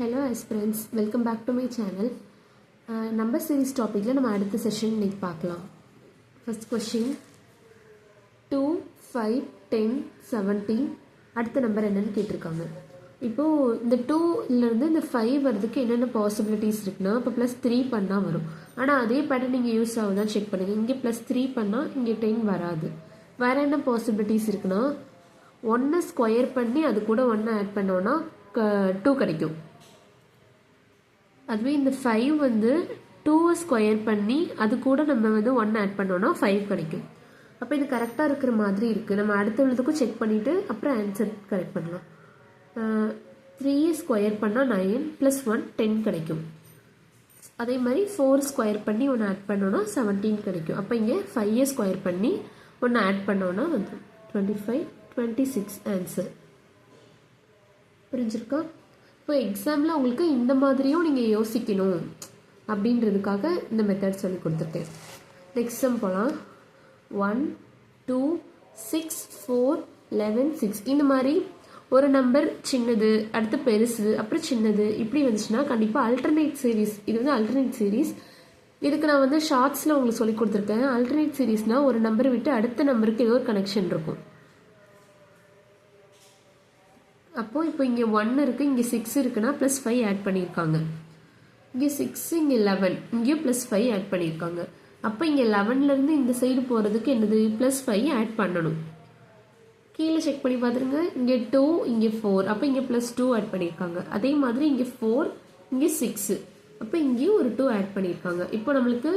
Hello aspirants, welcome back to my channel. Number series topic la nama adutha session இன்னைக்கு பார்க்கலாம். First question 2 5 10 17 அடுத்த number என்னன்னு கேட்டிருக்காங்க. இப்போ இந்த 2 ல இருந்து இந்த 5 வரதுக்கு என்னென்ன பாசிபிலிட்டிஸ் இருக்குன்னா இப்போ +3 பண்ணா வரும். ஆனா அதே பேட்டர்ன் நீங்க யூஸ் ஆகுதா செக் பண்ணுங்க. இங்க +3 பண்ணா இங்க 10 வராது. வேற என்ன பாசிபிலிட்டிஸ் இருக்குன்னா 1 ஸ்கொயர் பண்ணி அது கூட 1 ஆட் பண்ணோம்னா 2 கிடைக்கும். அதுவே இந்த 5 வந்து 2 ஸ்கொயர் பண்ணி அது கூட நம்ம வந்து 1 ஆட் பண்ணோம்னா 5 கிடைக்கும். அப்போ இது கரெக்டாக இருக்கிற மாதிரி இருக்குது. நம்ம அடுத்த உள்ளதுக்கும் செக் பண்ணிவிட்டு அப்புறம் ஆன்சர் கரெக்ட் பண்ணலாம். 3 ஸ்கொயர் பண்ணால் 9 + 1 10 கிடைக்கும். அதே மாதிரி 4 ஸ்கொயர் பண்ணி 1 ஆட் பண்ணோன்னா 17 கிடைக்கும். அப்போ இங்கே 5 ஸ்கொயர் பண்ணி 1 ஆட் பண்ணோன்னா வந்து 25 26 ஆன்சர். புரிஞ்சிருக்கா? இப்போ எக்ஸாமில் உங்களுக்கு இந்த மாதிரியும் நீங்கள் யோசிக்கணும் அப்படின்றதுக்காக இந்த மெத்தட் சொல்லி கொடுத்துருக்கேன். நெக்ஸ்ட் சம் போகலாம். 1 2 6 4 11 6 இந்த மாதிரி ஒரு நம்பர் சின்னது அடுத்து பெருசு அப்புறம் சின்னது இப்படி வந்துச்சுன்னா கண்டிப்பாக அல்டர்னேட் சீரீஸ். இது வந்து அல்டர்னேட் சீரீஸ். இதுக்கு நான் வந்து ஷார்ட்ஸில் உங்களுக்கு சொல்லி கொடுத்துருக்கேன். அல்டர்னேட் சீரீஸ்னால் ஒரு நம்பரை விட்டு அடுத்த நம்பருக்கு ஏதோ ஒரு கனெக்ஷன் இருக்கும். அப்போது இப்போ இங்கே 1 இருக்குது, இங்கே 6 இருக்குன்னா +5 ஆட் பண்ணியிருக்காங்க. இங்கே 6 இங்கே 11 இங்கேயும் +5 ஆட் பண்ணியிருக்காங்க. அப்போ இங்கே 11லேருந்து இந்த சைடு போகிறதுக்கு என்னது +5 ஆட் பண்ணணும். கீழே செக் பண்ணி பார்த்துருங்க. இங்கே 2 இங்கே 4 அப்போ இங்கே +2 ஆட் பண்ணியிருக்காங்க. அதே மாதிரி இங்கே 4 இங்கே 6 அப்போ இங்கேயும் ஒரு 2 ஆட் பண்ணியிருக்காங்க. இப்போ நம்மளுக்கு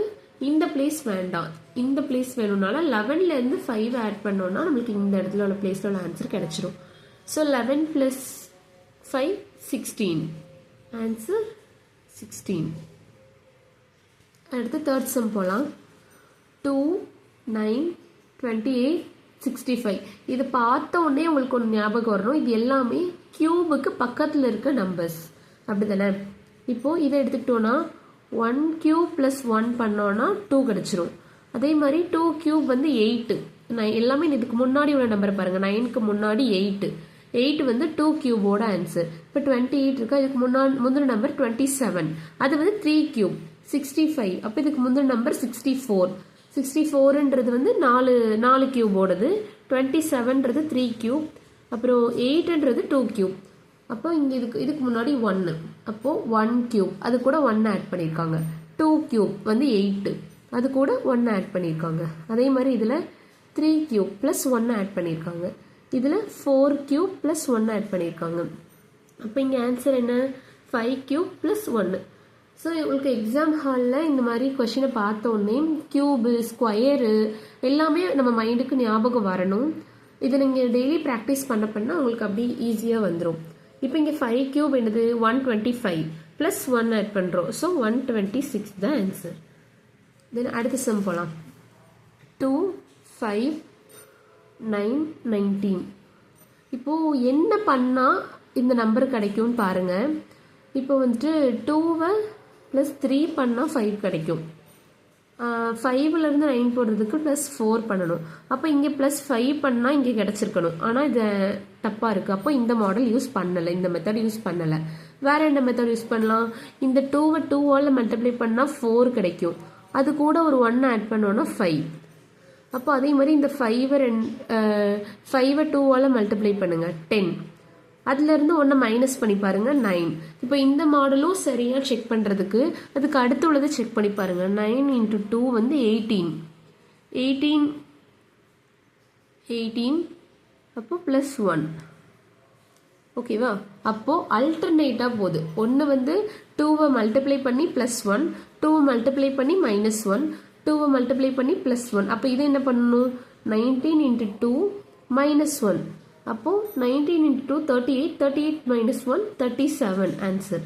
இந்த பிளேஸ் வேண்டாம், இந்த பிளேஸ் வேணும்னால 11லேருந்து 5 ஆட் பண்ணோன்னா நம்மளுக்கு இந்த இடத்துல உள்ள பிளேஸில் உள்ள ஆன்சர் கிடச்சிரும். So 11 plus 5 16 answer 16. அடுத்து third sum போலாம். 2 9 28 65 இது பார்த்த உடனே உங்களுக்கு ஒன்று ஞாபகம் வரணும். இது எல்லாமே கியூபுக்கு பக்கத்தில் இருக்க நம்பர்ஸ் அப்படி தானே. இப்போது இதை எடுத்துக்கிட்டோன்னா 1 கியூப் + 1 பண்ணோன்னா 2 கிடச்சிரும். அதே மாதிரி 2 கியூப் வந்து 8. எல்லாமே இதுக்கு முன்னாடி உள்ள நம்பரை பாருங்கள். 9க்கு முன்னாடி 8 வந்து 2 கியூபோட ஆன்சர். இப்போ 28 இருக்கா, இதுக்கு முந்தின நம்பர் 27, அது வந்து 3 கியூப் 65. அப்போ இதுக்கு முந்தின நம்பர் 64ன்றது வந்து 4 கியூபோடது. 27ன்றது 3 கியூப், அப்புறம் 8ன்றது 2 கியூப். அப்போ இங்கே இதுக்கு முன்னாடி 1, அப்போது 1 கியூப் அது கூட 1 ஆட் பண்ணியிருக்காங்க. 2 கியூப் வந்து 8 அது கூட 1 ஆட் பண்ணியிருக்காங்க. அதே மாதிரி இதில் 3 கியூப் + 1 ஆட் பண்ணியிருக்காங்க. இதில் 4 கியூப் + 1 ஆட் பண்ணியிருக்காங்க. அப்போ இங்கே ஆன்சர் என்ன 5 கியூப் + 1. ஸோ உங்களுக்கு எக்ஸாம் ஹாலில் இந்த மாதிரி கொஷினை பார்த்தோன்னே கியூபு ஸ்கொயரு எல்லாமே நம்ம மைண்டுக்கு ஞாபகம் வரணும். இதை நீங்கள் டெய்லி ப்ராக்டிஸ் பண்ண உங்களுக்கு அப்படி ஈஸியாக வந்துடும். இப்போ இங்கே 5 கியூப் என்னது 125 + 1 ஆட் பண்ணுறோம். ஸோ 126 தான் ஆன்சர். தென் அடுத்த சம் போகலாம். 2 5 9 19 இப்போது என்ன பண்ணால் இந்த நம்பர் கிடைக்கும்னு பாருங்கள். இப்போ வந்துட்டு 2 + 3 பண்ணால் 5 கிடைக்கும். 5லேருந்து 9 போடுறதுக்கு +4 பண்ணணும். அப்போ இங்கே +5 பண்ணால் இங்கே கிடச்சிருக்கணும். ஆனால் இது தப்பாக இருக்குது. அப்போ இந்த மாடல் யூஸ் பண்ணலை, இந்த மெத்தட் யூஸ் பண்ணலை. வேறு என்ன மெத்தட் யூஸ் பண்ணலாம்? இந்த 2வை 2ஆல் மல்டிப்ளை பண்ணால் 4 கிடைக்கும். அது கூட ஒரு 1 ஆட் பண்ணோன்னா 5. அப்போ அதே மாதிரி இந்த 5வை 2ஆல் மல்டிப்ளை பண்ணுங்கள் 10. அதுலேருந்து 1 மைனஸ் பண்ணி பாருங்கள் 9. இப்போ இந்த மாடலும் சரியாக செக் பண்ணுறதுக்கு அதுக்கு அடுத்து உள்ளதை செக் பண்ணி பாருங்கள். 9 × 2 வந்து 18 அப்போ +1 ஓகேவா. அப்போது அல்டர்னேட்டாக போகுது. ஒன்று வந்து 2வை மல்டிப்ளை பண்ணி +1, 2வை மல்டிப்ளை பண்ணி -1, 2வை மல்டிப்ளை பண்ணி +1. அப்போ இதை என்ன பண்ணணும் 19 × 2 -1. அப்போது 19 × 2 38, 38 - 1 37 ஆன்சர்.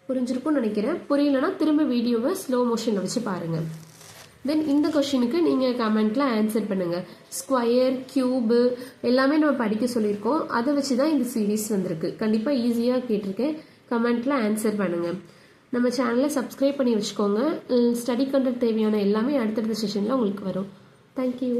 புரிஞ்சிருக்கும்னு நினைக்கிறேன். புரியலன்னா திரும்ப வீடியோவை ஸ்லோ மோஷனில் வச்சு பாருங்கள். தென் இந்த கொஷினுக்கு நீங்கள் கமெண்ட்டில் ஆன்சர் பண்ணுங்கள். ஸ்கொயர் கியூபு எல்லாமே நம்ம படிக்க சொல்லியிருக்கோம். அதை வச்சு தான் இந்த சீரீஸ் வந்திருக்கு. கண்டிப்பாக ஈஸியாக கேட்டிருக்கேன். கமெண்ட்டில் ஆன்சர் பண்ணுங்கள். நம்ம சேனலை சப்ஸ்கிரைப் பண்ணி வச்சுக்கோங்க. ஸ்டடி கண்டென்ட் தேவையான எல்லாமே அடுத்தடுத்த செஷனில் உங்களுக்கு வரும். தேங்க்யூ.